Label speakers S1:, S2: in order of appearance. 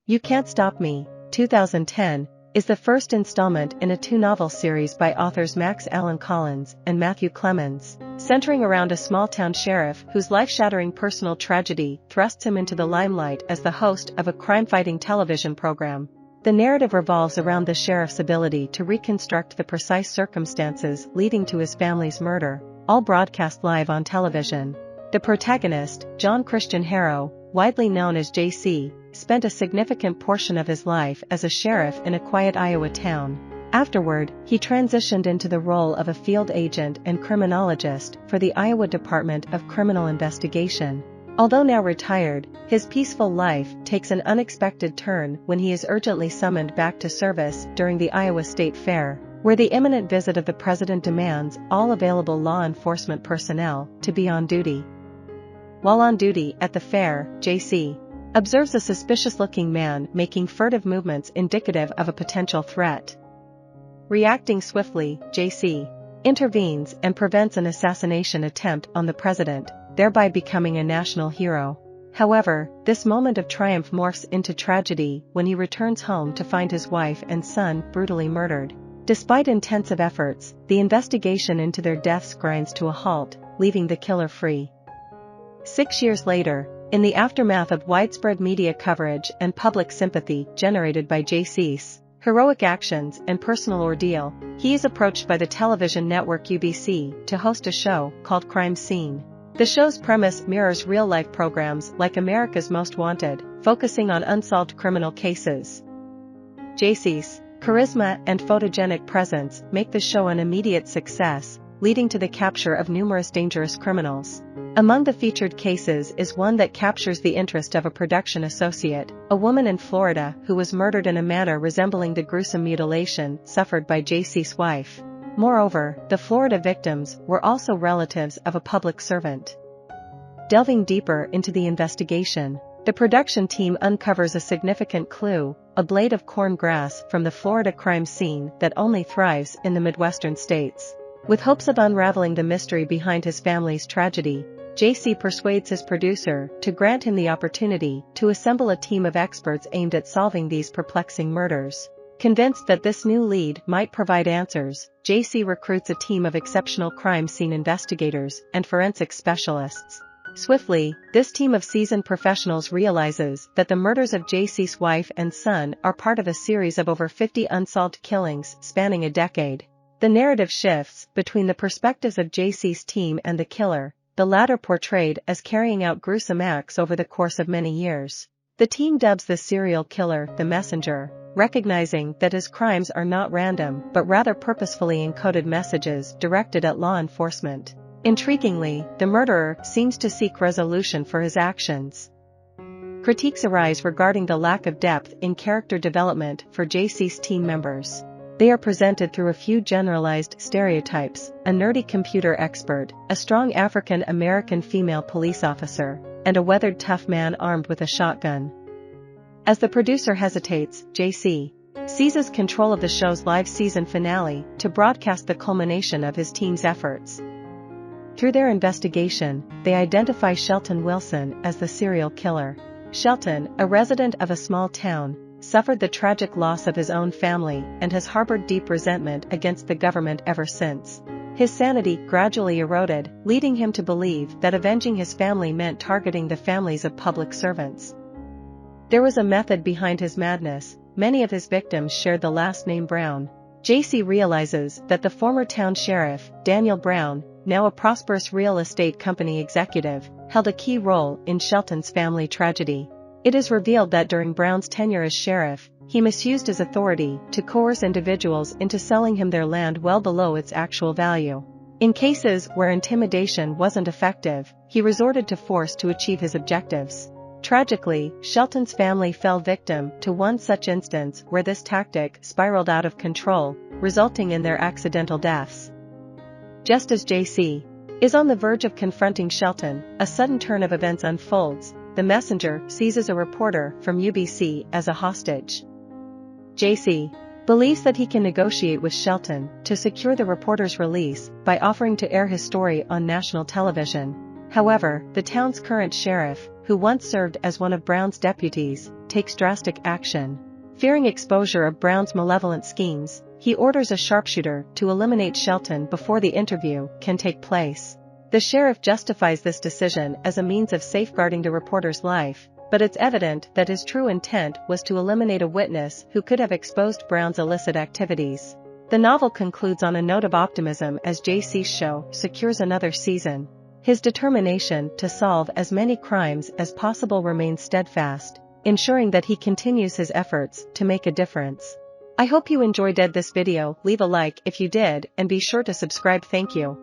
S1: You Can't Stop Me, 2010, is the first installment in a two-novel series by authors Max Allan Collins and Matthew Clemens, centering around a small-town sheriff whose life-shattering personal tragedy thrusts him into the limelight as the host of a crime-fighting television program. The narrative revolves around the sheriff's ability to reconstruct the precise circumstances leading to his family's murder, all broadcast live on television. The protagonist, John Christian Harrow, widely known as JC, spent a significant portion of his life as a sheriff in a quiet Iowa town. Afterward, he transitioned into the role of a field agent and criminologist for the Iowa Department of Criminal Investigation. Although now retired, his peaceful life takes an unexpected turn when he is urgently summoned back to service during the Iowa State Fair, where the imminent visit of the president demands all available law enforcement personnel to be on duty. While on duty at the fair, JC observes a suspicious-looking man making furtive movements indicative of a potential threat. Reacting swiftly, JC intervenes and prevents an assassination attempt on the president, thereby becoming a national hero. However, this moment of triumph morphs into tragedy when he returns home to find his wife and son brutally murdered. Despite intensive efforts, the investigation into their deaths grinds to a halt, leaving the killer free. 6 years later, in the aftermath of widespread media coverage and public sympathy generated by JC's heroic actions and personal ordeal, he is approached by the television network UBC to host a show called Crime Scene. The show's premise mirrors real-life programs like America's Most Wanted, focusing on unsolved criminal cases. JC's charisma and photogenic presence make the show an immediate success, leading to the capture of numerous dangerous criminals. Among the featured cases is one that captures the interest of a production associate, a woman in Florida who was murdered in a manner resembling the gruesome mutilation suffered by JC's wife. Moreover, the Florida victims were also relatives of a public servant. Delving deeper into the investigation, the production team uncovers a significant clue, a blade of corn grass from the Florida crime scene that only thrives in the Midwestern states. With hopes of unraveling the mystery behind his family's tragedy, JC persuades his producer to grant him the opportunity to assemble a team of experts aimed at solving these perplexing murders. Convinced that this new lead might provide answers, JC recruits a team of exceptional crime scene investigators and forensic specialists. Swiftly, this team of seasoned professionals realizes that the murders of JC's wife and son are part of a series of over 50 unsolved killings spanning a decade. The narrative shifts between the perspectives of JC's team and the killer, the latter portrayed as carrying out gruesome acts over the course of many years. The team dubs the serial killer the Messenger, recognizing that his crimes are not random but rather purposefully encoded messages directed at law enforcement. Intriguingly, the murderer seems to seek resolution for his actions. Critiques arise regarding the lack of depth in character development for JC's team members. They are presented through a few generalized stereotypes: a nerdy computer expert, a strong African-American female police officer, and a weathered tough man armed with a shotgun. As the producer hesitates, JC seizes control of the show's live season finale to broadcast the culmination of his team's efforts. Through their investigation, they identify Shelton Wilson as the serial killer. Shelton, a resident of a small town, suffered the tragic loss of his own family and has harbored deep resentment against the government ever since. His sanity gradually eroded, leading him to believe that avenging his family meant targeting the families of public servants. There was a method behind his madness. Many of his victims shared the last name Brown. JC realizes that the former town sheriff, Daniel Brown, now a prosperous real estate company executive, held a key role in Shelton's family tragedy. It is revealed that during Brown's tenure as sheriff, he misused his authority to coerce individuals into selling him their land well below its actual value. In cases where intimidation wasn't effective, he resorted to force to achieve his objectives. Tragically, Shelton's family fell victim to one such instance where this tactic spiraled out of control, resulting in their accidental deaths. Just as JC is on the verge of confronting Shelton, a sudden turn of events unfolds. The Messenger seizes a reporter from UBC as a hostage. JC believes that he can negotiate with Shelton to secure the reporter's release by offering to air his story on national television. However, the town's current sheriff, who once served as one of Brown's deputies, takes drastic action. Fearing exposure of Brown's malevolent schemes, he orders a sharpshooter to eliminate Shelton before the interview can take place. The sheriff justifies this decision as a means of safeguarding the reporter's life, but it's evident that his true intent was to eliminate a witness who could have exposed Brown's illicit activities. The novel concludes on a note of optimism as JC's show secures another season. His determination to solve as many crimes as possible remains steadfast, ensuring that he continues his efforts to make a difference. I hope you enjoyed this video. Leave a like if you did and be sure to subscribe. Thank you.